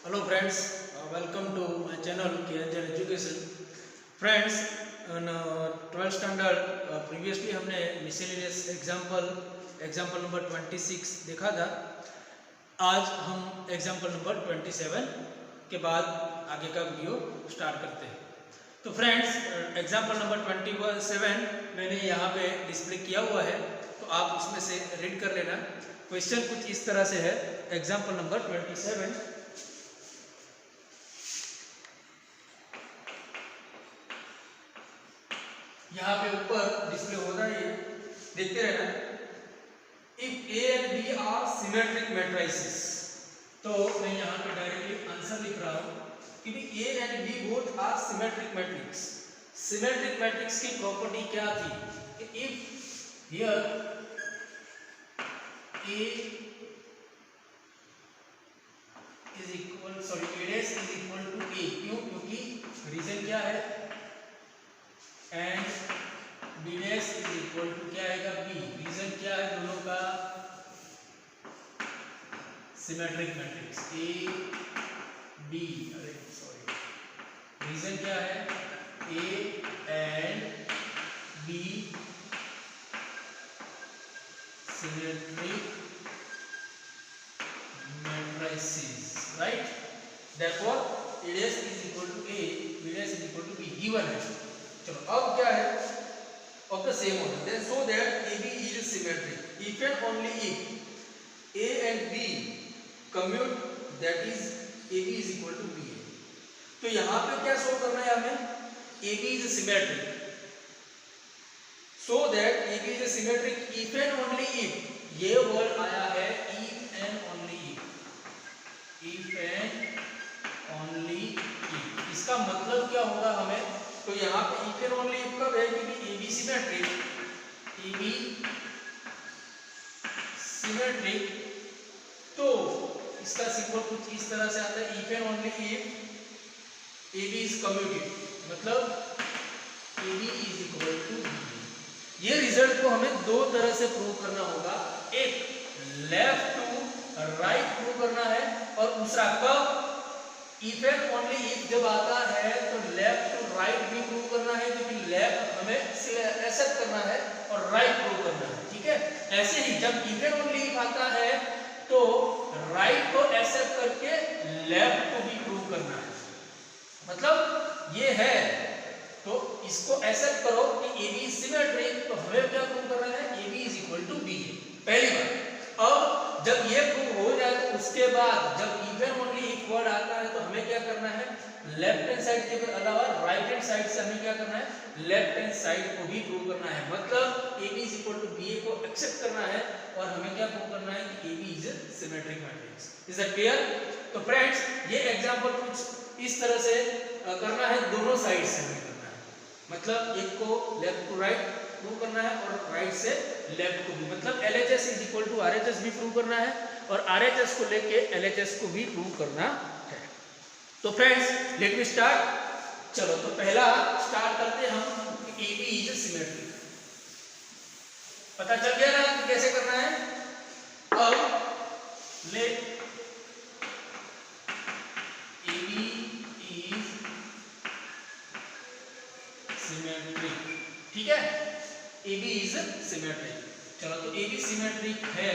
Hello friends, welcome to my channel KNJ Education. Friends, in 12th standard previously हमने miscellaneous example number 26 देखा था. आज हम example number 27 के बाद आगे का वीडियो स्टार्ट करते हैं. तो फ्रेंड्स, एग्जाम्पल नंबर 27 मैंने यहाँ पे डिस्प्ले किया हुआ है, तो आप उसमें से रीड कर लेना. क्वेश्चन कुछ इस तरह से है. एग्जाम्पल नंबर 27, यहाँ पे ऊपर डिस्प्ले होता है, ये देखते रहना. If A and B are symmetric matrices, तो मैं यहाँ पे डायरेक्टली आंसर लिख रहा हूँ कि A and B both are symmetric matrix. Symmetric matrix की प्रॉपर्टी क्या थी? If here A is equal A dash is equal to A. क्यों? क्योंकि रीजन क्या है? And B dash is equal to क्या आएगा? बी. रीजन क्या है दोनों का? Symmetric matrix A B. अरे सॉरी, रीजन क्या है? A and B symmetric matrices, right? Therefore A dash is equal to A, B dash is equal to B given है. चलो अब क्या है? of the same order, then so that AB is symmetric if and only if A and B commute, that is AB is equal to BA. तो यहाँ पे क्या show करना है हमें? AB is symmetric, so that AB is symmetric if and only if. ये word आया है if and only if only if. इसका मतलब क्या होगा हमें? तो यहाँ पे if and only if कब है? क्योंकि AB सिमेट्रिक, AB सिमेट्रिक, तो इसका सिंबल कुछ इस तरह से आता है. if and only if AB is commutative, मतलब AB is equal to B. ये रिजल्ट को हमें दो तरह से प्रूव करना होगा. एक लेफ्ट टू राइट प्रूव करना है, और दूसरा कब? if and only if जब आता है तो लेफ्ट टू राइट भी प्रूव करना है, क्योंकि लेफ्ट हमें एक्सेप्ट करना है और राइट प्रूव करना है. ठीक है? ऐसे ही जब if and only if आता है तो राइट को एक्सेप्ट करके लेफ्ट को भी प्रूव करना है. मतलब ये है, तो इसको एक्सेप्ट करो कि AB सिमेट्रिक, तो हमें क्या प्रूव करना है? AB is equal to BA. पहली बात. अब जब ये प्रूव हो जाए तो उसके बाद जब if and only if word आता है तो हमें क्या करना है? लेफ्ट हैंड साइड के अलावा राइट हैंड साइड से हमें क्या करना है? लेफ्ट हैंड साइड को भी प्रूव करना है. मतलब AB is equal to BA को एक्सेप्ट करना है, और हमें क्या प्रूव करना है? कि AB is symmetric matrix. Is that clear? तो फ्रेंड्स, ये एग्जांपल कुछ इस तरह से करना है, दोनों साइड से हमें करना है. मतलब एक को लेफ्ट टू राइट प्रूव करना है और राइट से लेफ्ट को भी. मतलब LHS is equal to RHS भी प्रूव करना है, और RHS को लेके LHS को भी प्रूव करना है. तो फ्रेंड्स, लेट मी स्टार्ट. चलो, तो पहला स्टार्ट करते हैं हम कि AB इज सिमेट्रिक. पता चल गया ना कि कैसे करना है? अब लेट AB इज सिमेट्रिक. ठीक है? AB is symmetric. चलो, तो AB सिमेट्रिक है.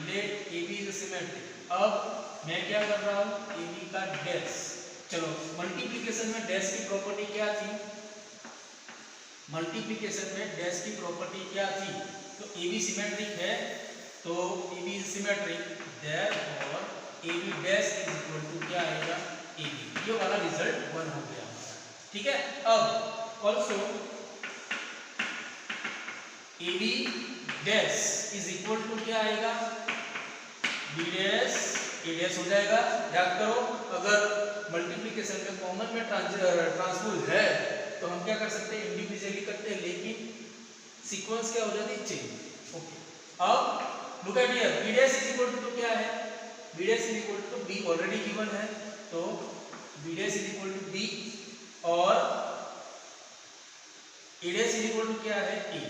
Let AB is symmetric. अब मैं क्या कर रहा हूं? AB का डैश. चलो, मल्टीप्लिकेशन में डैश की प्रॉपर्टी क्या थी? मल्टीप्लिकेशन में डैश की प्रॉपर्टी क्या थी? तो AB सिमेट्रिक है, तो AB is symmetric, therefore AB dash is equal to क्या आएगा? AB. ये वाला रिजल्ट 1 हो गया. ठीक है? अब also AB dash is equal to क्या आएगा? B dash. A डैश हो जाएगा. याद करो, अगर मल्टीप्लिकेशन में कॉमन में ट्रांसपोज है तो हम क्या कर सकते हैं? इंडिविजुअली करते हैं, लेकिन सीक्वेंस क्या हो जाती है? चेंज. ओके. अब look at here, B dash is equal to क्या है? B dash is equal to B already given है, तो B dash is equal to B, और A dash is equal to क्या है? A.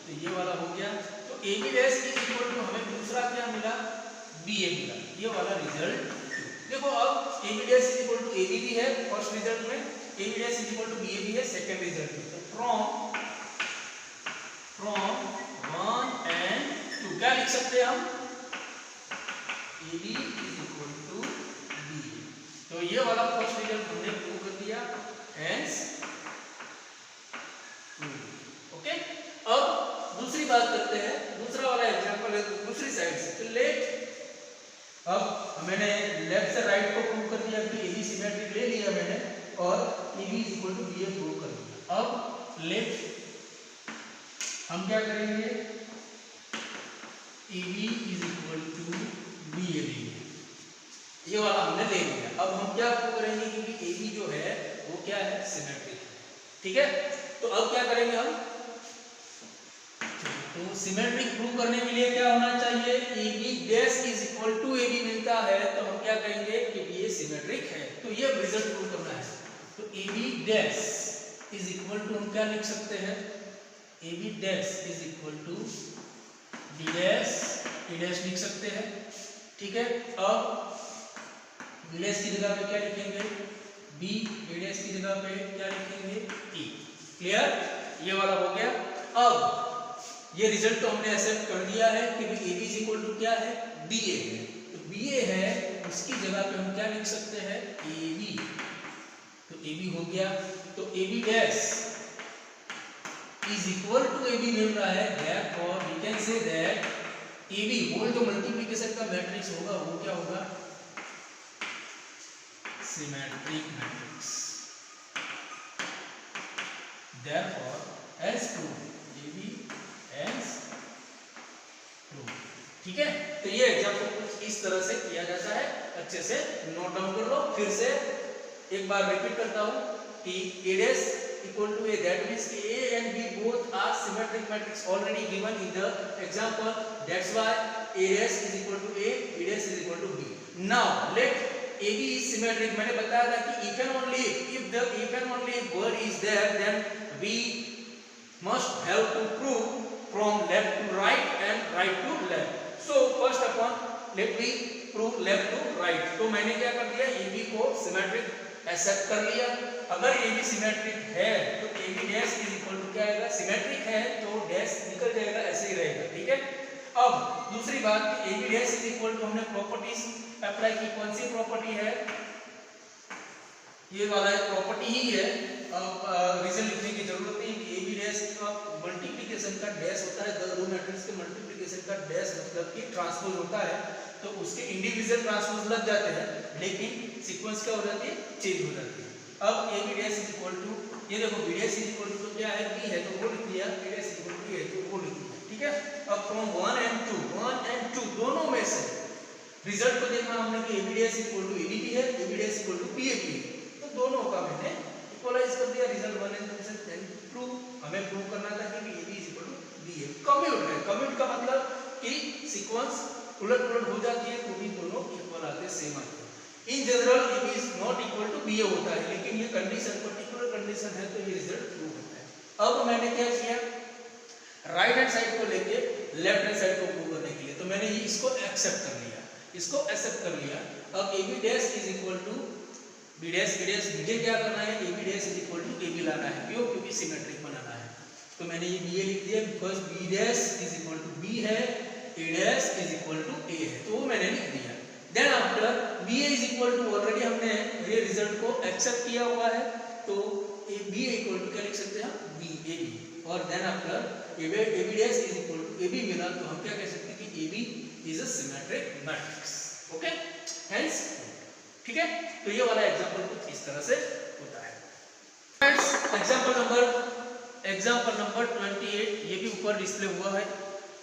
तो ये वाला हो गया. तो AB dash is equal to हमें दूसरा क्या मिला? BA मिला. ये वाला रिजल्ट देखो अब A B dash is equal to A B भी है फर्स्ट रिजल्ट में, A B dash is equal to B A भी है सेकंड रिजल्ट में। तो फ्रॉम 1 एंड 2 क्या लिख सकते हैं हम, A B is equal to B. तो ये वाला फर्स्ट रिजल्ट हमने प्रूव कर दिया, हेंस ओके। अब दूसरी बात करते हैं, दूसरा वाला एग्जांपल है दूसरी साइड से। तो लेट, अब मैंने लेफ्ट से राइट को प्रूव कर दिया कि ए बी सिमेट्रिक ले लिया मैंने और A B is equal to B A prove कर दिया। अब लेट हम क्या करेंगे, A B is equal to B A लेंगे, ये वाला हमने ले लिया। अब हम क्या प्रूव करेंगे, क्योंकि ए बी जो है वो क्या है, सिमेट्रिक है, ठीक है। तो अब क्या करेंगे हम, तो सिमेट्रिक प्रूव करने के लिए क्या होना चाहिए, A B dash is equal to A B मिलता है तो हम क्या कहेंगे कि ये सिमेट्रिक है। तो ये रिजल्ट प्रूव करना है। तो A B dash is equal to हम क्या लिख सकते हैं, A B dash is equal to B dash A dash लिख सकते हैं, ठीक है। अब बी डैश की जगह पे क्या लिखेंगे, बी, बी डैश की जगह पे क्या लिखेंगे, ए। क्लियर, ये वाला हो गया। अब ये रिजल्ट तो हमने एक्सेप्ट कर दिया है कि A B is equal to क्या है, बी ए है। तो बी ए है, उसकी जगह पे हम क्या लिख सकते हैं, ए बी। तो ए बी हो गया। तो A B dash is equal to A B मिल रहा है, therefore we can say that A B whole जो मल्टीप्लिकेशन का मैट्रिक्स होगा वो क्या होगा, symmetric matrix. Therefore, as proved, AB as proved, ठीक है। तो ये एग्जाम्पल कुछ इस तरह से किया जाता है, अच्छे से नोट डाउन कर लो। फिर से एक बार रिपीट करता हूँ कि A dash equal to A, that means A and B both are symmetric matrix already given in the example. That's why A dash is equal to A, B dash is equal to B. Now let AB is symmetric. मैंने बताया था कि if and only if word is there, then we must have to prove from left to right and right to left. So first upon let we prove left to right. तो मैंने क्या कर दिया, AB को symmetric accept कर लिया। अगर AB symmetric है तो AB dash is equal to क्या आएगा, सिमेट्रिक है तो डैश निकल जाएगा, ऐसे ही रहेगा, ठीक है। अब दूसरी बात, AB dash is equal to हमने प्रॉपर्टीज अप्लाई की, कौन सी प्रॉपर्टी है, ये वाला एक प्रॉपर्टी ही है। अब रीजन लिखने की जरूरत नहीं कि ए बी डैश का मल्टीप्लिकेशन का डैश होता है, दो मैट्रिक्स के मल्टीप्लिकेशन का डैश मतलब कि ट्रांसपोज होता है, तो उसके इंडिविजुअल ट्रांसपोज लग जाते हैं, लेकिन सीक्वेंस क्या हो जाती है, चेंज हो जाती है। अब A B dash is equal to, ये देखो B dash is equal to क्या है, बी है तो वो लिख लिया, A dash is equal to है तो वो लिख लिया, ठीक है। अब फ्रॉम 1 and 2 दोनों में से रिजल्ट को देखना हमने कि A B dash is equal to A B भी है, A B dash equal to B A भी है, तो दोनों का मैंने इक्वलाइज कर दिया। रिजल्ट 1 and 2 से देन प्रूव, हमें प्रूव करना था कि A B is equal to B A. Commute है, कम्यूट का मतलब कि सीक्वेंस उलट-पुलट हो जाती है तो भी दोनों इक्वल आते हैं, सेम आते हैं। In general A B is not equal to B A होता है, लेकिन ये कंडीशन पर्टिकुलर कंडीशन है तो ये रिजल्ट प्रूव होता है। अब मैंने क्या किया, राइट हैंड साइड को लेके लेफ्ट हैंड साइड को प्रूव करने के लिए, तो मैंने ये इसको एक्सेप्ट कर लिया, इसको एक्सेप्ट कर लिया। अब A B dash is equal to B dash, B dash मुझे क्या करना है, A B dash is equal to A B लाना है, क्यों, क्योंकि सिमेट्रिक बनाना है। तो मैंने ये बी ए लिख दिया because B dash is equal to B है, A dash is equal to A है, तो वो मैंने लिख दिया। Then after B A is equal to, already हमने ये रिजल्ट को एक्सेप्ट किया हुआ है, तो ए बी इक्वल टू क्या लिख सकते हैं, बी ए बी। और then after A B dash is equal to A B मिला तो हम क्या कह सकते हैं कि A B is a symmetric matrix, okay, hence, ठीक है। तो ये वाला एग्जांपल कुछ इस तरह से होता है। फ्रेंड्स, एग्जांपल नंबर 28 ये भी ऊपर डिस्प्ले हुआ है,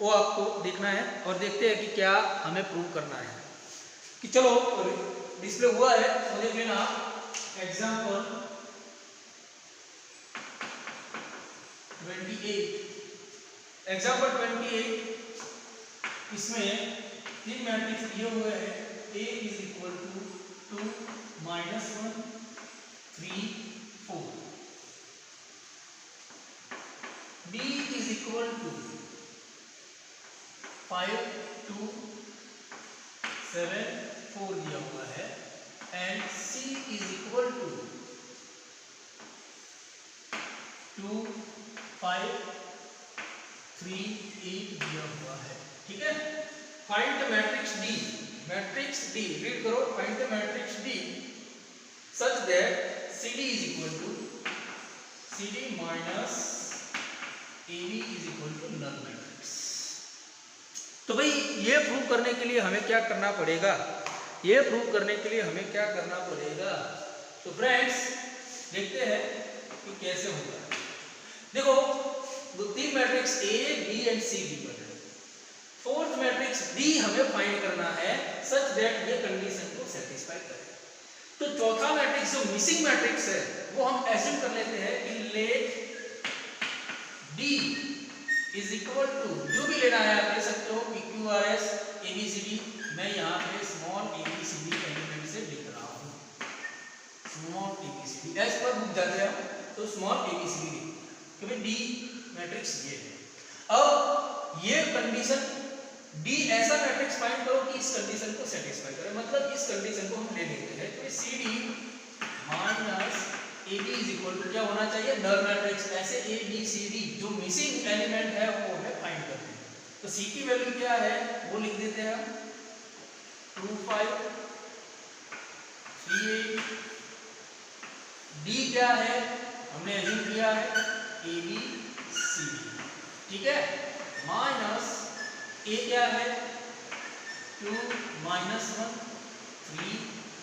वो आपको देखना है और देखते हैं कि क्या हमें प्रूव करना है। कि चलो डिस्प्ले हुआ है तो देख लेना। एग्जांपल 28, इसमें तीन मैट्रिक्स दिए हुए हैं, A is equal to 2 -1 3 4, B is equal to 5 2 7 4 दिया हुआ है, and C is equal to 2, 5, 3, 8 दिया हुआ है। ठीक है, find the matrix D, matrix D read करो, find the matrix D such that CD is equal to CD minus AB is equal to null matrix। तो भाई ये प्रूव करने के लिए हमें क्या करना पड़ेगा, ये प्रूव करने के लिए हमें क्या करना पड़ेगा, तो फ्रेंड्स देखते हैं कि कैसे होगा। देखो दो तीन matrix A, B and C given है, फोर्थ मैट्रिक्स D हमें फाइंड करना है सच दैट ये कंडीशन को सेटिस्फाई करे। तो चौथा मैट्रिक्स जो मिसिंग मैट्रिक्स है वो हम एज्यूम कर लेते हैं कि let D is equal to, जो भी लेना है आप ले सकते हो, PQRS ABCD, मैं यहाँ पे स्मॉल ABCD एलिमेंट से लिख रहा हूँ, स्मॉल ABCD एज पर बुक जाते हैं तो स्मॉल ABCD क्योंकि D मैट्रिक्स ये है। अब ये कंडीशन D ऐसा मैट्रिक्स फाइंड करो कि इस कंडीशन को सेटिस्फाई करे, मतलब इस कंडीशन को हम ले लेते हैं तो CD minus AB is equal to क्या होना चाहिए, नल मैट्रिक्स। ऐसे ABCD जो मिसिंग एलिमेंट है वो हमें फाइंड करते हैं। तो C की वैल्यू क्या है वो लिख देते हैं हम 2, 5, 3, 8। D क्या है हमने एज्यूम किया है ABCD, ठीक है, माइनस A क्या है 2, -1, 3,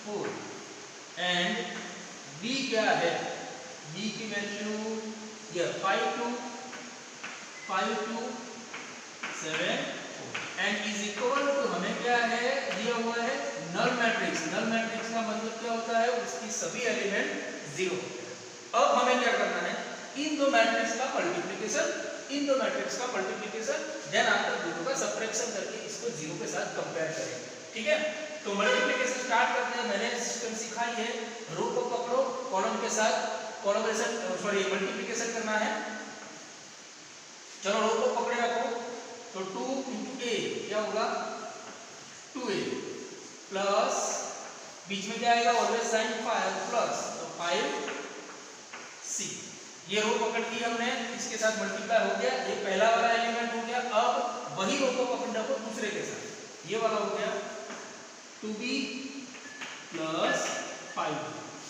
4 एंड B क्या है, B की वैल्यू ये 5, 2, 7, 4 एंड इज इक्वल टू हमें क्या है दिया हुआ है नल मैट्रिक्स। नल मैट्रिक्स का मतलब क्या होता है, उसकी सभी एलिमेंट 0 होते हैं। अब हमें क्या करना है, इन दो मैट्रिक्स का मल्टीप्लिकेशन, इन दो मैट्रिक्स का मल्टीप्लिकेशन, देन आफ्टर दोनों का सबट्रैक्शन करके इसको 0 के साथ कंपेयर करेंगे। ठीक है, तो मल्टीप्लिकेशन स्टार्ट करते हैं। मैंने सिस्टम सिखाई है, रो को पकड़ो, कॉलम के साथ कोलैबोरेशन सॉरी मल्टीप्लिकेशन करना है। चलो रो को पकड़े रखो, तो 2 × A क्या होगा 2A प्लस बीच में क्या आएगा ऑलवेज साइन 5 प्लस तो 5C। ये रो पकड़ ली हमने, इसके साथ मल्टीप्लाई हो गया, ये पहला वाला एलिमेंट हो गया। अब वही रो को पकड़ रखो दूसरे के साथ, ये वाला हो गया 2B प्लस 5।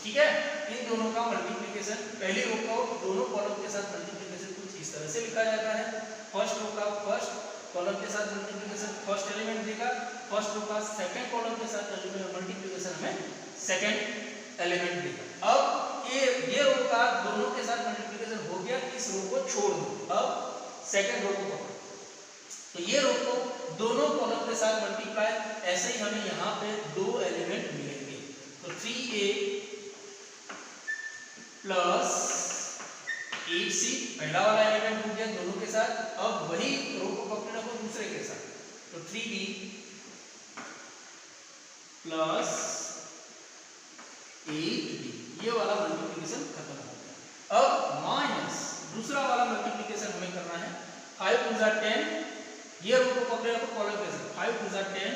ठीक है, इन दोनों का मल्टीप्लिकेशन, पहली रो को दोनों कॉलम के साथ मल्टीप्लिकेशन कुछ इस तरह से लिखा जाता है। फर्स्ट रो का फर्स्ट कॉलम के साथ मल्टीप्लिकेशन फर्स्ट एलिमेंट देगा, फर्स्ट रो का सेकंड कॉलम के साथ मल्टीप्लिकेशन हमें सेकंड एलिमेंट देगा। अब ये रो का दोनों के साथ मल्टीप्लिकेशन हो गया, इस रो को छोड़ दो, अब सेकंड रो को पकड़ो, तो ये रो को दोनों कॉलम के साथ मल्टीप्लाई, ऐसे ही हमें यहाँ पे दो एलिमेंट मिलेंगे। तो 3A प्लस 8C पहला वाला एलिमेंट हो गया दोनों के साथ। अब वही रो को पकड़े रखो दूसरे के साथ, तो 3B प्लस 8B, ये वाला मल्टीप्लिकेशन खत्म हो गया। अब माइनस दूसरा वाला मल्टीप्लिकेशन हमें करना है, 5 × 10, ये रो को पकड़े रखो कॉलम के साथ, 5 × 10,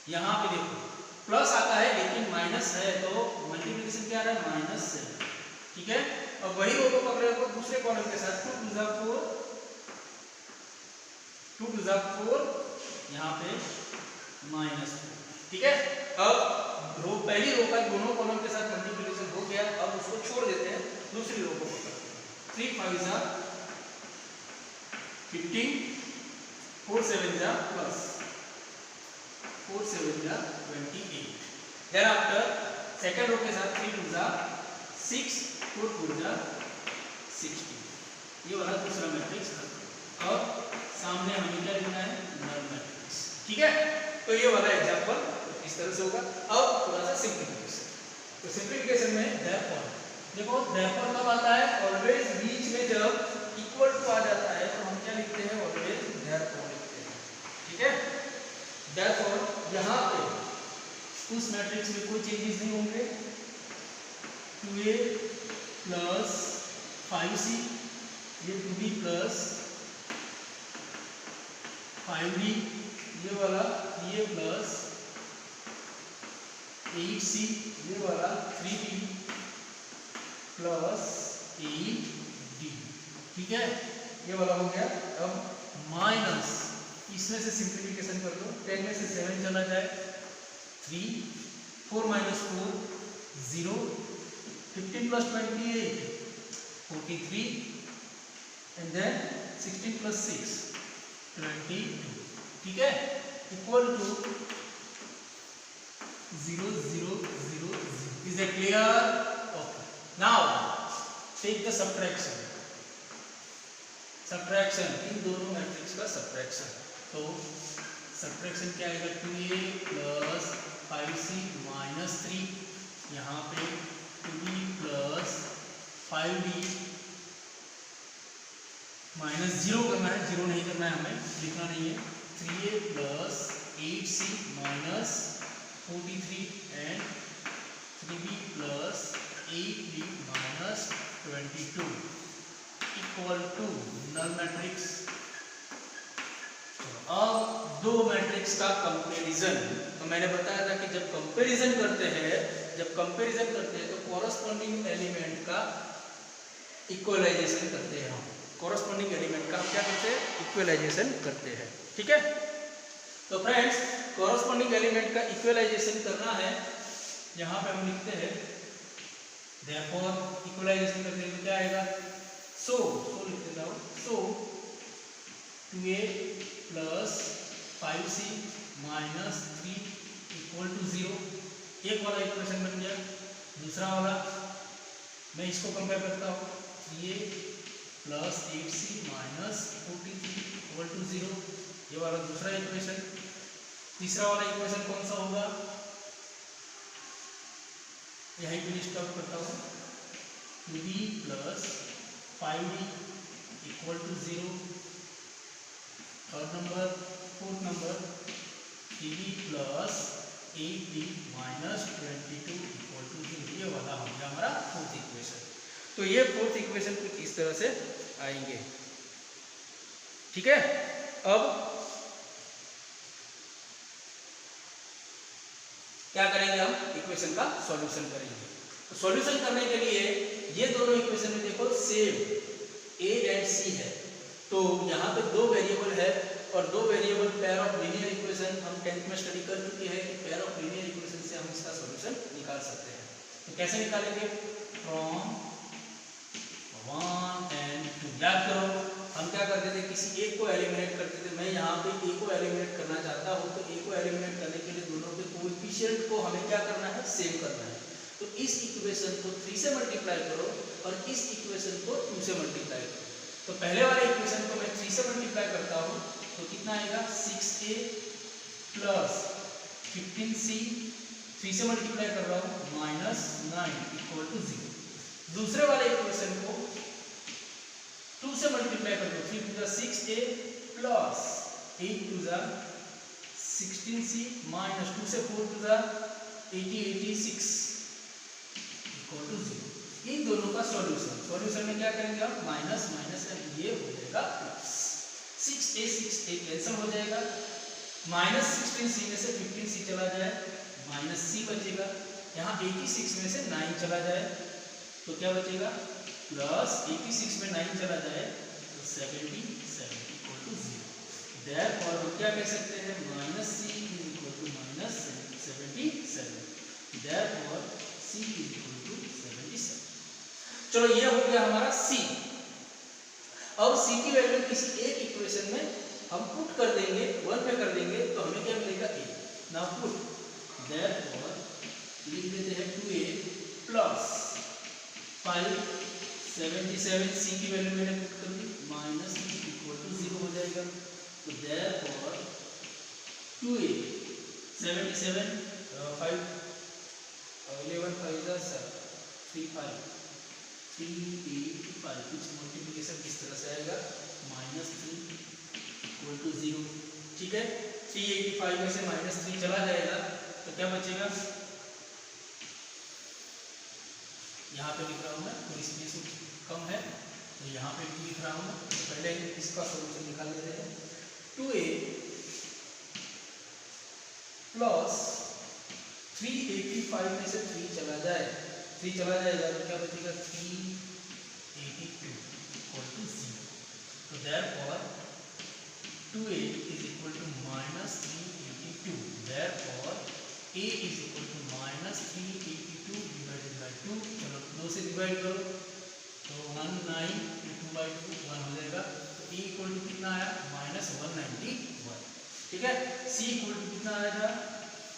यहाँ पे देखो प्लस आता है लेकिन माइनस है, तो मल्टीप्लिकेशन क्या आ रहा है माइनस से। ठीक है, अब वही रो को पकड़े रखो दूसरे कॉलम के साथ, 2 × 4, 2 × 4, यहाँ पे -4। ठीक है, अब रो पहली रो का दोनों कॉलम के साथ मल्टीप्लिकेशन हो गया, अब उसको छोड़ देते हैं, दूसरी रो को पकड़ते हैं। 3 × 5 = 15, 4 × 7 plus 4 × 7 28। Then after second row के साथ 3 × 6, 4 × 16, ये वाला दूसरा मैट्रिक्स। अब सामने हमें क्या लिखना है नल मैट्रिक्स। ठीक है, तो ये वाला एग्जांपल इस तरह से होगा। अब थोड़ा सा सिंपलीफिकेशन, तो सिंपलीफिकेशन में देयरफॉर, देखो देयरफॉर कब आता है, ऑलवेज बीच में जब इक्वल टू आ जाता है तो हम क्या लिखते हैं ऑलवेज देयरफॉर लिखते हैं। ठीक है, देयरफॉर यहाँ पे उस मैट्रिक्स में कोई चेंजेस नहीं होंगे। 2A प्लस 5C, ये 2B प्लस 5D, ये वाला 3A प्लस 8c, ये वाला 3b प्लस 8d, ठीक है, ये वाला हो गया। अब माइनस, इसमें से सिंप्लीफिकेशन कर दो, 10 में से 7 चला जाए, 3, 4 minus 4 0, 15 plus 28 43, and then 16 plus 6 22, ठीक है, equal to 0 0 0 0। Is that clear? Okay. Now take the subtraction. Subtraction, इन दोनों मैट्रिक्स का subtraction। तो subtraction क्या आएगा, 2a प्लस 5c माइनस 3, यहाँ पे 2b प्लस 5d माइनस 0 करना है, 0 नहीं करना है, हमें लिखना नहीं है, 3a plus 8c minus 43 and 3b plus 8b minus 22 equal to null matrix. अब दो मैट्रिक्स का कंपैरिजन, तो मैंने बताया था कि जब कंपैरिजन करते हैं तो कॉरस्पॉन्डिंग एलिमेंट का इक्वलाइजेशन करते हैं। हम कॉरस्पॉन्डिंग एलिमेंट का हम क्या करते हैं, इक्वलाइजेशन करते हैं, ठीक है। तो फ्रेंड्स, कॉरस्पॉन्डिंग एलिमेंट का इक्वलाइजेशन करना है, यहाँ पे हम लिखते हैं देयरफॉर इक्वलाइजेशन करते हैं तो क्या आएगा, सो लिख देता हूँ, so 2a plus 5c minus 3 equal to 0, एक वाला इक्वेशन बन गया। दूसरा वाला मैं इसको कंपेयर करता हूँ, 3a plus 8c minus 43 equal to 0, ये वाला दूसरा इक्वेशन। तीसरा वाला इक्वेशन कौन सा होगा, यहीं पे स्टॉप करता हूँ, 2b plus 5d equal to 0, third number, fourth number 3b plus 8d minus 22 equal to 0, ये वाला हो गया हमारा फोर्थ इक्वेशन। तो ये फोर्थ इक्वेशन कुछ इस तरह से आएंगे, ठीक है। अब क्या करेंगे, हम इक्वेशन का सॉल्यूशन करेंगे। तो सॉल्यूशन करने के लिए ये दोनों इक्वेशन में देखो सेम a एंड c है, तो यहाँ पे दो वेरिएबल है और दो variable pair of linear equation हम 10th में स्टडी कर चुके हैं कि पेयर ऑफ लीनियर इक्वेशन से हम इसका सॉल्यूशन निकाल सकते हैं। तो कैसे निकालेंगे, फ्रॉम 1 and 2। याद करो हम क्या करते थे, किसी एक को एलिमिनेट करते थे। मैं यहाँ पे a को एलिमिनेट करना चाहता हूँ, तो a को एलिमिनेट करने के लिए दोनों के कोएफिशिएंट को हमें क्या करना है, सेम करना है। तो इस इक्वेशन को 3 से मल्टीप्लाई करो और इस इक्वेशन को 2 से मल्टीप्लाई करो। तो पहले वाले इक्वेशन को मैं 3 से मल्टीप्लाई करता हूँ तो कितना आएगा, 6a प्लस 15c, 3 से मल्टीप्लाई कर रहा हूँ, माइनस 9 इक्वल टू 0। दूसरे वाले इक्वेशन को 2 से मल्टीप्लाई कर दो, 3 to 6a plus 8 to 16c minus 2 से 4 टू 86 इक्वल टू 0। इन दोनों का सॉल्यूशन में क्या करेंगे हम, माइनस माइनस ये हो जाएगा प्लस, 6a कैंसिल हो जाएगा, माइनस 16c में से 15c चला जाए, माइनस c बचेगा, यहाँ 86 में से 9 चला जाए तो क्या बचेगा, प्लस 86 में 9 चला जाए तो 77 इक्वल टू 0। देयरफॉर हम क्या कह सकते हैं, minus c is equal to minus 77, therefore c is equal to 77। चलो ये हो गया हमारा c। अब c की वैल्यू किसी एक इक्वेशन में हम पुट कर देंगे, 1 में कर देंगे तो हमें क्या मिलेगा, a। नाउ पुट, देयरफॉर लिख देते हैं 2a प्लस 577, c की वैल्यू मैंने पुट कर दी, माइनस इक्वल टू 0 हो जाएगा। तो देयरफॉर 2a 77 5 11 5 35 385, कुछ मल्टीप्लिकेशन किस तरह से आएगा, माइनस 3 इक्वल टू 0, ठीक है। 385 में से माइनस 3 चला जाएगा तो क्या बचेगा, यहाँ पे लिख रहा हूँ मैं, थोड़ी स्पेस कम है तो यहाँ पे भी लिख रहा हूँ। तो पहले इसका सॉल्यूशन निकाल लेते हैं, 2a प्लस 385 में से 3 चला जाए, 3 चला जाएगा तो क्या बचेगा 382 इक्वल टू 0। तो therefore 2a is equal to minus 382, therefore a is equal to minus 382 divided by 2। चलो 2 से डिवाइड करो तो 19 2/2 1 हो जाएगा। तो a इक्वल टू कितना आया माइनस 191, ठीक है। c इक्वल टू कितना आएगा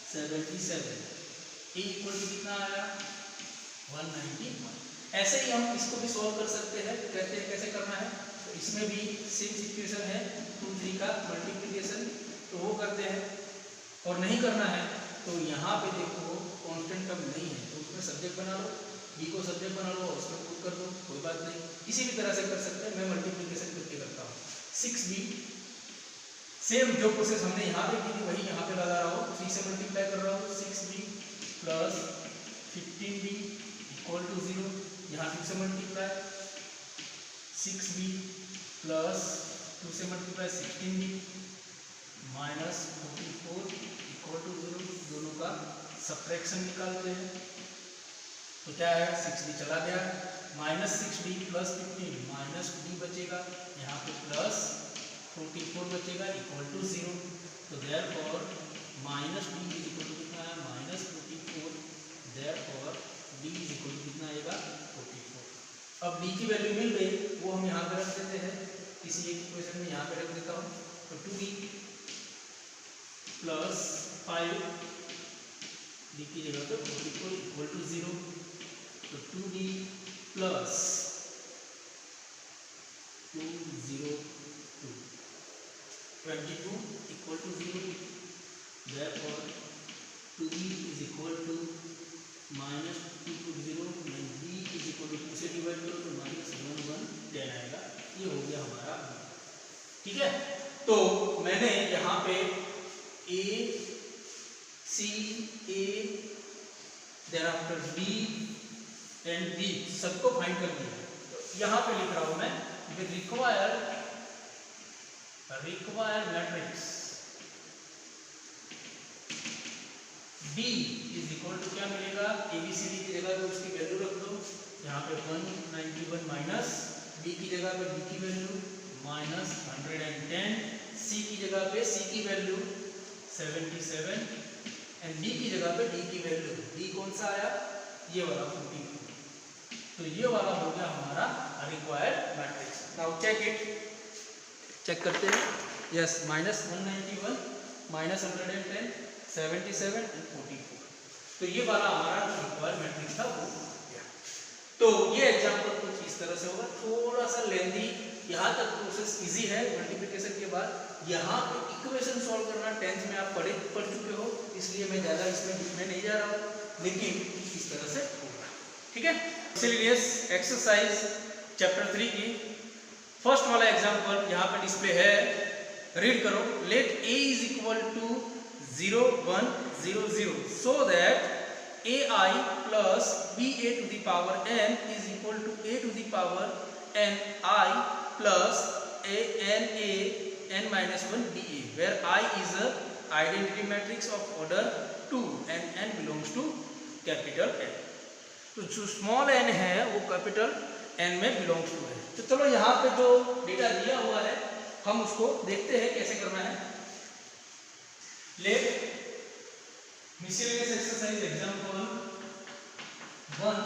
77, a इक्वल टू कितना आया 191। ऐसे ही हम इसको भी सॉल्व कर सकते हैं। कहते हैं कैसे करना है, तो इसमें भी सेम सिचुएशन है, 2 3 का मल्टीप्लिकेशन, तो वो करते हैं। और नहीं करना है तो यहाँ पे देखो कांस्टेंट टर्म नहीं है तो उसमें सब्जेक्ट बना लो, b को सब्जेक्ट बना लो और उसमें पुट कर दो, कोई बात नहीं। इसी भी तरह से कर सकते हैं, मैं मल्टीप्लिकेशन करके करता हूँ। 6b सेम जो प्रोसेस हमने यहाँ पे की थी वही यहाँ पे लगा रहा हूँ, 3 से मल्टीप्लाई कर रहा हूँ। 6b plus 15b equal to 0, यहाँ 2 से मल्टीप्लाई, 6b प्लस 2 से multiply 16b minus 44 equal to 0। दोनों का सब्ट्रैक्शन निकालते हैं तो क्या है 6b चला गया, minus 6b plus 15 minus 2b बचेगा, यहाँ पे प्लस 44 बचेगा इक्वल टू 0। तो therefore minus b is equal to कितना है minus 44, therefore b is equal to कितना आएगा 44। अब b की वैल्यू मिल गई, वो हम यहाँ पे रख देते हैं, किसी एक इक्वेशन में यहाँ पे रख देता हूँ। तो 2b प्लस 5 b की जगह पे 44 इक्वल टू 0। तो 2b plus 202 22 equal to 0, therefore 2b is equal to minus 220 and b is equal to 2 से डिवाइड करो तो माइनस 1110 आएगा। ये हो गया हमारा, ठीक है। तो मैंने यहाँ पे a c a then after b and b सबको फाइंड कर दिया। तो यहाँ पे लिख रहा हूँ मैं with required matrix b is equal to क्या मिलेगा, ABCD की जगह पे उसकी वैल्यू रख दो, यहाँ पे 191 माइनस b की जगह पे b की वैल्यू माइनस 110, c की जगह पे c की वैल्यू 77 एंड d की जगह पे d की वैल्यू, d कौन सा आया ये वाला 44। तो ये वाला हो गया हमारा required matrix. Now check it, check करते हैं। Yes, minus 191 minus 110 77 and 44। तो ये वाला हमारा रिक्वायर्ड मैट्रिक्स था वो गया। तो ये एग्जांपल कुछ इस तरह से होगा, थोड़ा सा लेंथी, यहाँ तक प्रोसेस इजी है मल्टीप्लिकेशन के बाद। यहाँ पे इक्वेशन सॉल्व करना 10th में आप पढ़ चुके हो, इसलिए मैं ज़्यादा इसमें लिखने नहीं जा रहा हूँ, लेकिन इस तरह से होगा, ठीक है। सिलेबस एक्सरसाइज चैप्टर 3 की फर्स्ट वाला एग्जांपल यहाँ पे डिस्प्ले है, रीड करो। Let a is equal to 0 1 0 0 so that ai plus ba to the power n is equal to a to the power n I plus n minus 1 ba, where I is a identity matrix of order 2 and n belongs to capital N। तो जो small n है वो capital n में belongs to है। तो चलो यहाँ पे जो डेटा दिया हुआ है हम उसको देखते हैं कैसे करना है। Let miscellaneous exercise example 1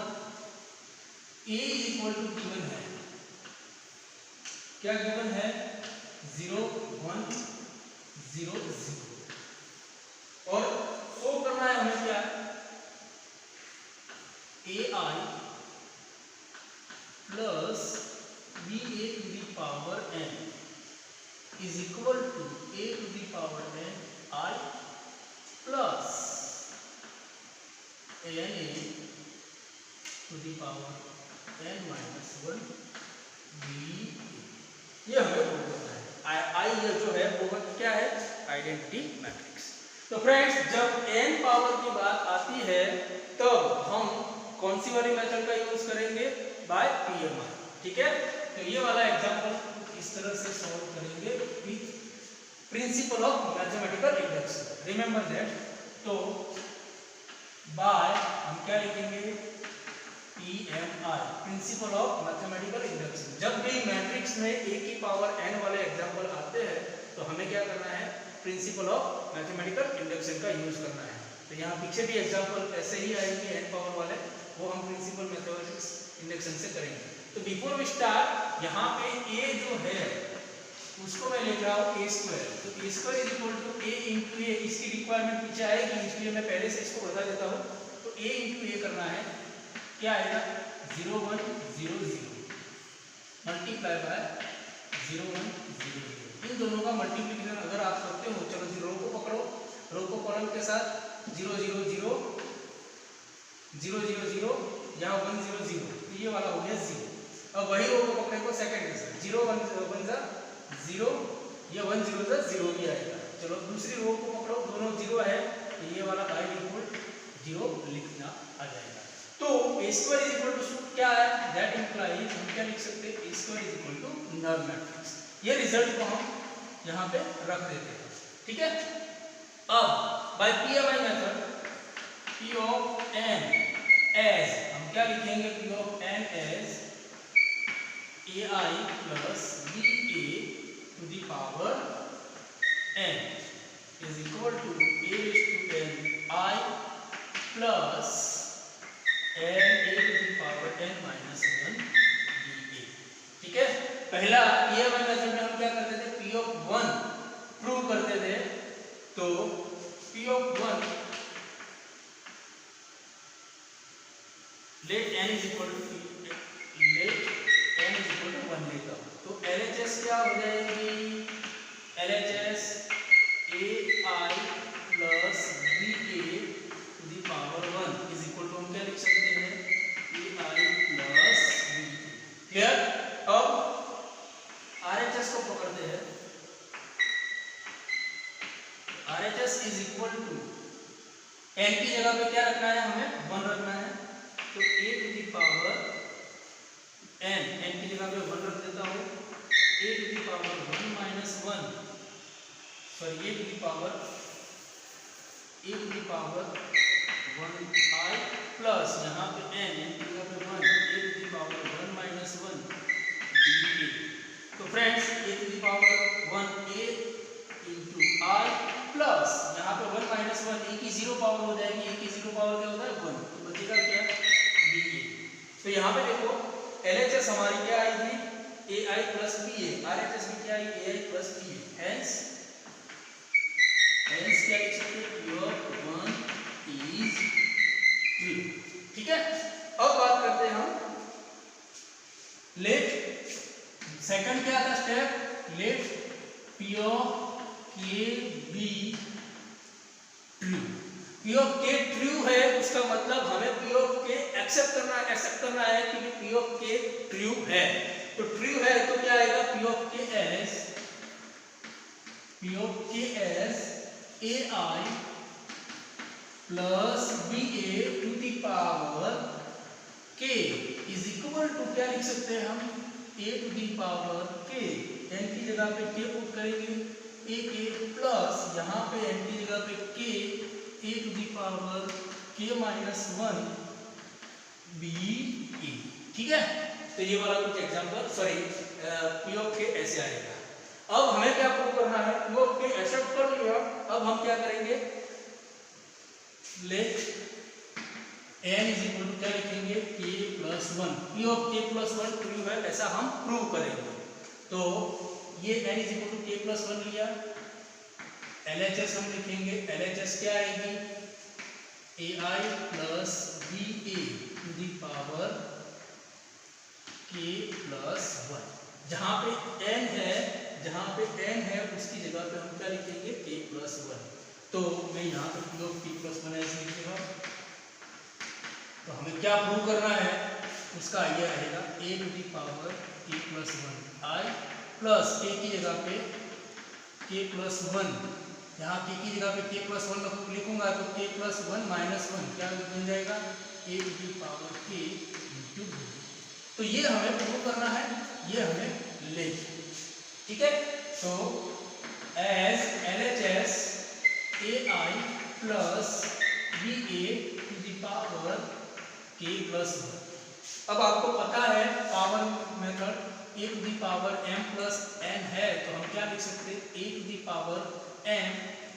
a is equal to given है, क्या गिवन है 0 1 0 0 और शो करना है हमें क्या ai plus ba to the power n is equal to a to the power n I plus na to the power n minus 1 b। ये हमें प्रूव करना है। आई ये जो है वो क्या है आइडेंटिटी मैट्रिक्स। तो फ्रेंड्स जब n पावर की बात आती है तब हम कौन सी वाली मेथड का यूज करेंगे, बाय PMI, ठीक है। तो ये वाला एग्जांपल इस तरह से सॉल्व करेंगे with principle of mathematical index, remember that. तो PMI, principle of mathematical induction. जब भी मैट्रिक्स में a की पावर n वाले एग्जाम्पल आते हैं तो हमें क्या करना है, प्रिंसिपल ऑफ मैथमेटिकल इंडक्शन का यूज करना है। तो यहाँ पीछे भी एग्जाम्पल ऐसे ही आएंगे n पावर वाले, वो हम प्रिंसिपल मैथमेटिक्स इंडक्शन से करेंगे। तो बिफोर वी स्टार्ट, यहाँ पे a जो है उसको मैं लिख रहा हूँ a स्क्वायर। तो a square is equal to a into A, इसकी रिक्वायरमेंट पीछे आएगी, इसलिए मैं पहले से इसको बता देता हूँ। तो a इंटू ए करना है, क्या आएगा 0 1 0 0 मल्टीप्लाई बाय 0 1 0 0। इन दोनों का मल्टीप्लिकेशन अगर आप करते हो, चलो रो को पकड़ो, रो को कॉलम के साथ 0 0 0 0 0 0 यहाँ 1 0 0, तो ये वाला हो गया 0। अब वही रो को पकड़े को सेकंड के साथ 0 1 1 जा 0, ये 1 0 जा 0 भी आएगा। चलो दूसरी रो को पकड़ो, दोनों 0 है, तो ये वाला बाय डिफॉल्ट 0 लिखना आ जाएगा। तो a square is equal to क्या है, दैट इंप्लाइज हम क्या लिख सकते हैं, a square is equal to null matrix. ये रिजल्ट को हम यहाँ पे रख देते हैं, ठीक है। अब by PMI method P of n as हम क्या लिखेंगे, P of n as AI plus BA to the power n is equal to a to n I plus n a to the power n minus 1 BA, ठीक है। पहला PMI method में हम क्या करते थे, P ऑफ 1 प्रूव करते थे। तो P of 1 let n is equal to 1 लेता हूं, तो LHS क्या हो जाएगी, LHS AI plus BA to the power 1 is equal to हम क्या लिख सकते हैं, AI प्लस BA। क्लियर। अब RHS को पकड़ते हैं, RHS is equal to n की जगह पे क्या रखना है, हमें 1 रखना है। तो a to the power n की जगह पे 1 रख देता हूँ, a to the power 1 minus 1, sorry a to the power 1 I plus यहाँ पे n की जगह पे 1, a to the power 1 minus 1 BA। तो friends a to the power 1 a into I plus यहाँ पे 1 माइनस 1, a की 0 पावर हो जाएगी, a की 0 पावर क्या होता है 1, तो बचेगा क्या BA। तो यहाँ पे देखो LHS हमारी क्या आई थी, AI प्लस BA, RHS में क्या आई, AI प्लस BA, हेंस क्या लिख सकते हैं, P ऑफ 1 इज ट्रू, ठीक है। अब बात करते हैं हम लेट, सेकंड क्या था step, let P of K be true. P of K true है, उसका मतलब हमें P ऑफ K एक्सेप्ट करना है कि P ऑफ K ट्रू है। तो ट्रू है तो क्या आएगा, P of K as AI plus BA to the power K is equal to क्या लिख सकते हैं हम, A to the power K, n की जगह पे K पुट करेंगे, AK प्लस यहाँ पे n की जगह पे K, A to the power K minus 1 BA, ठीक है। तो ये वाला कुछ example, sorry P of K ऐसे आएगा। अब हमें क्या प्रूव करना है, P ऑफ K एक्सेप्ट कर लिया, अब हम क्या करेंगे, let n is equal to क्या लिखेंगे, K plus 1, P of K plus 1 true है, ऐसा हम प्रूव करेंगे। तो ये n is equal to K plus 1 लिया, LHS हम लिखेंगे, LHS क्या आएगी, AI plus BA to the power K plus 1। जहाँ पे n है उसकी जगह पे हम क्या लिखेंगे, K प्लस 1। तो मैं यहाँ पे P ऑफ K प्लस 1 ऐसे लिखूंगा। तो हमें क्या प्रूव करना है, उसका आइडिया रहेगा, A to the power K plus 1 I plus K की जगह पे K प्लस 1, यहाँ K की जगह पे K प्लस 1 लिखूंगा तो K प्लस 1 माइनस 1 क्या मिल जाएगा, A to the power K into. तो ये हमें प्रूव करना है, ये हमें ले, ठीक है। तो as LHS AI plus BA to the power K plus 1। अब आपको पता है power method a to the power m plus n है, तो हम क्या लिख सकते हैं a to the power m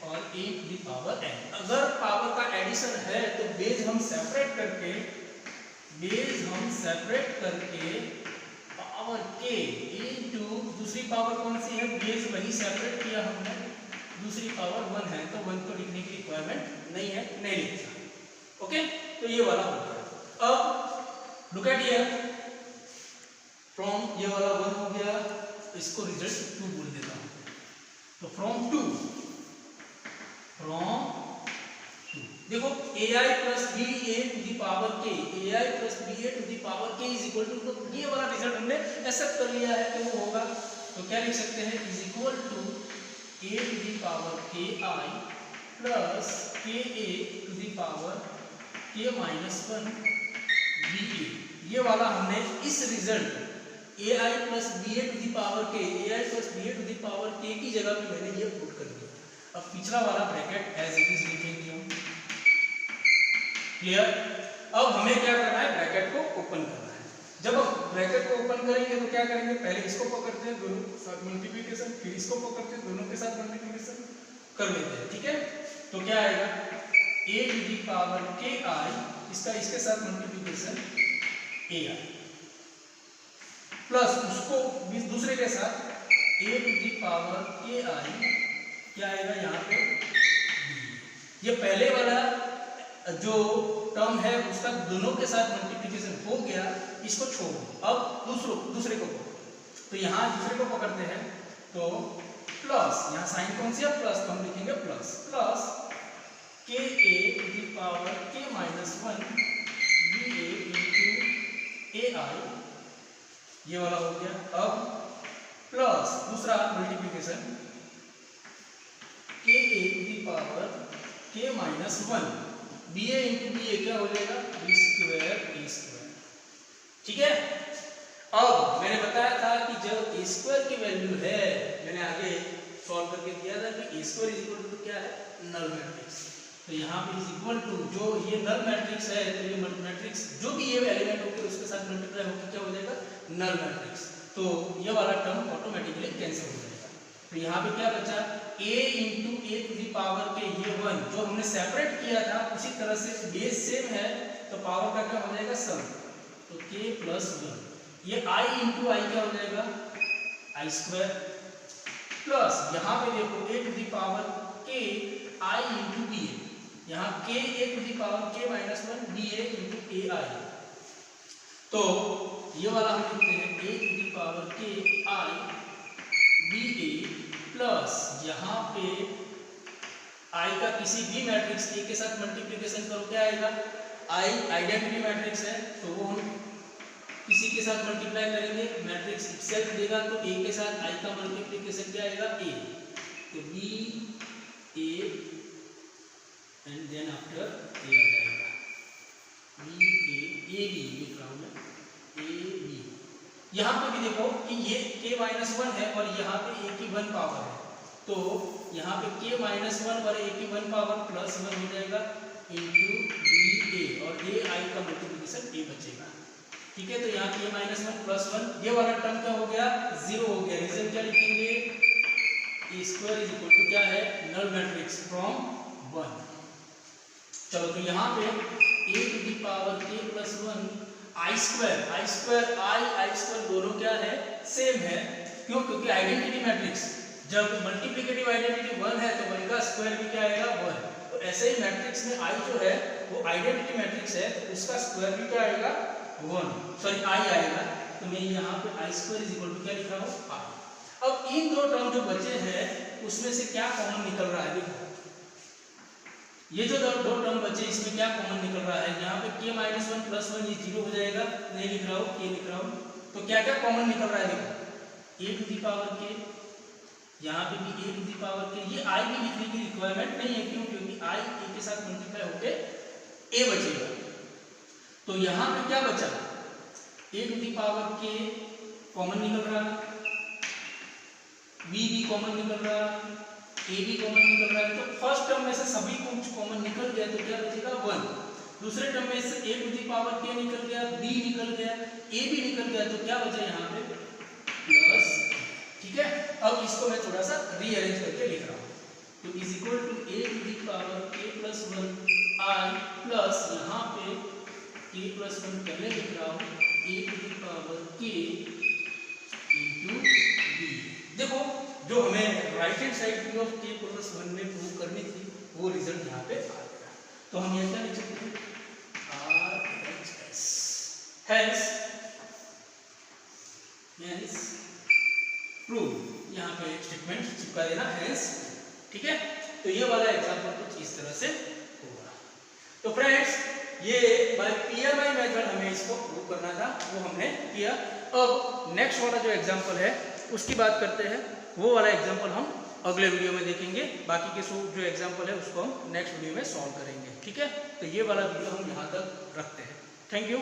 और a to the power n। अगर पावर का एडिशन है तो बेस हम सेपरेट करके पावर k इनटू दूसरी पावर कौन सी है, बेस वही सेपरेट किया हमने, दूसरी पावर 1 है तो 1 तो लिखने की रिक्वायरमेंट नहीं है, नहीं लिखा। ओके, तो ये वाला हो गया। अब लुक एट हियर, फ्रॉम ये वाला 1 हो गया, इसको रिजल्ट 2 बोल देता हूं। तो फ्रॉम 2 देखो ai plus ba to the power k, ai plus ba to the power k is equal to, तो ये वाला रिजल्ट हमने एक्सेप्ट कर लिया है कि वो होगा, तो क्या लिख सकते हैं is equal to a to the power ki plus ka to the power k minus 1 ba। ये वाला हमने इस result ai plus ba to the power k, ai plus ba to the power k की जगह पे मैंने ये put कर दिया। अब पिछला वाला ब्रैकेट एज इट इज लिखेंगे हम। क्लियर? अब हमें क्या करना है, ब्रैकेट को ओपन करना है। जब हम ब्रैकेट को ओपन करेंगे तो क्या करेंगे, पहले इसको पकड़ते हैं, दोनों के साथ मल्टीप्लिकेशन, फिर इसको पकड़ते हैं, दोनों के साथ मल्टीप्लिकेशन कर लेते हैं। ठीक है, तो क्या आएगा a to the power ki, इसका इसके साथ मल्टीप्लिकेशन ai, प्लस उसको दूसरे के साथ a to the power ki, क्या आएगा यहाँ पे b। ये पहले वाला जो टर्म है उसका दोनों के साथ मल्टीप्लिकेशन हो गया, इसको छोड़ो। अब दूसरे को पकड़ो, तो यहाँ दूसरे को पकड़ते हैं, तो प्लस, यहाँ साइन कौन सी है, प्लस, तो हम लिखेंगे plus ka to the power k minus 1 ba into ai, ये वाला हो गया। अब प्लस दूसरा multiplication ka to the power k minus 1 ba into ba, क्या हो जाएगा b स्क्वायर a स्क्वायर। ठीक है, अब मैंने बताया था कि जब a स्क्वायर की वैल्यू है, मैंने आगे सॉल्व करके दिया था कि a square is equal to क्या है, नल मैट्रिक्स। तो यहाँ पे इज इक्वल टू, जो ये नल मैट्रिक्स है, तो ये मैट्रिक्स जो भी ये एलिमेंट होकर उसके साथ मल्टीप्लाई होकर क्या हो जाएगा, नल मैट्रिक्स। तो ये वाला टर्म ऑटोमेटिकली कैंसिल हो जाएगा। तो यहाँ पे क्या बचा, a into a to the power k, ये 1 जो हमने सेपरेट किया था, उसी तरह से बेस सेम है तो पावर का क्या हो जाएगा, सम, तो k प्लस 1। ये i इंटू आई क्या हो जाएगा, i स्क्वायर, प्लस यहाँ पे देखो a to the power k i into b, यहाँ k a to the power k minus 1 ba into ai। तो ये वाला हम लिखते हैं a to the power k i ba plus यहाँ पे i का किसी भी मैट्रिक्स a के साथ मल्टीप्लिकेशन करो, क्या आएगा, i आइडेंटिटी मैट्रिक्स है तो वो हम किसी के साथ मल्टीप्लाई करेंगे, मैट्रिक्स इटसेल्फ देगा तो a के साथ i का मल्टीप्लिकेशन क्या आएगा, a, तो b a and then after a आ जाएगा b a b लिख रहा हूँ मैं, a b। यहाँ पे भी देखो कि ये k माइनस 1 है और यहाँ पे a की 1 पावर है, तो यहाँ पे k माइनस 1 और a की 1 पावर प्लस 1 हो जाएगा इंटू b a, और a i का मल्टीप्लिकेशन a बचेगा। ठीक है, तो यहाँ k माइनस 1 प्लस 1, ये वाला टर्म क्या हो गया, 0 हो गया। रीजन क्या लिखेंगे, a square is equal to क्या है, नल मैट्रिक्स फ्रॉम 1। चलो, तो यहाँ पे a to the power k plus 1 I square दोनों क्या है, सेम है। क्यों, क्योंकि आइडेंटिटी मैट्रिक्स जब मल्टीप्लिकेटिव आइडेंटिटी 1 है तो 1 का स्क्वायर भी क्या आएगा, 1। तो ऐसे ही मैट्रिक्स में i जो है वो आइडेंटिटी मैट्रिक्स है तो उसका स्क्वायर भी क्या आएगा, 1, सॉरी i आएगा। तो मैं यहाँ पे आई स्क्वायर इज इक्वल टू क्या लिख रहा हूँ, i। अब इन दो टर्म जो बचे हैं उसमें से क्या कॉमन निकल रहा है, देखो ये जो दो टर्म बचे इसमें क्या कॉमन निकल रहा है, यहाँ पे k माइनस 1 प्लस 1 ये 0 हो जाएगा, नहीं लिख रहा हूँ, k लिख रहा हूँ। तो क्या क्या कॉमन निकल रहा है, देखो a to the power k, यहाँ पे भी a to the power k, ये i भी लिखने की रिक्वायरमेंट नहीं है, क्यों, क्योंकि i a के साथ मल्टीप्लाई होके a बचेगा। तो यहाँ पे क्या बचा, a to the power k common निकल रहा है, b भी कॉमन निकल रहा है, a भी कॉमन निकल रहा है। तो फर्स्ट टर्म में से सभी कुछ कॉमन निकल गया तो क्या बचेगा, 1। दूसरे टर्म में से a to the power k निकल गया, b निकल गया, a भी निकल गया, तो क्या बचा यहाँ पे प्लस। ठीक है, अब इसको मैं थोड़ा सा रीअरेंज करके लिख रहा हूँ। तो is equal to a to the power k plus 1 i plus यहाँ पे k प्लस 1 पहले लिख रहा हूँ a to the power k into b। देखो जो हमें right hand side p of k plus 1 में प्रूव करनी थी वो रिजल्ट यहाँ पे आ गया। तो हम ये क्या लिख सकते हैं RHS। Hence प्रूव, यहाँ पे स्टेटमेंट चिपका देना hence। ठीक है, तो ये वाला एग्जांपल कुछ इस तरह से होगा। तो फ्रेंड्स ये बाय पीआर बाय मेथड हमें इसको प्रूव करना था, वो हमने किया। अब नेक्स्ट वाला जो एग्जांपल है उसकी बात करते हैं, वो वाला एग्जांपल हम अगले वीडियो में देखेंगे। बाकी के जो एग्जांपल है उसको हम नेक्स्ट वीडियो में सॉल्व करेंगे। ठीक है, तो ये वाला वीडियो हम यहाँ तक रखते हैं। Thank you.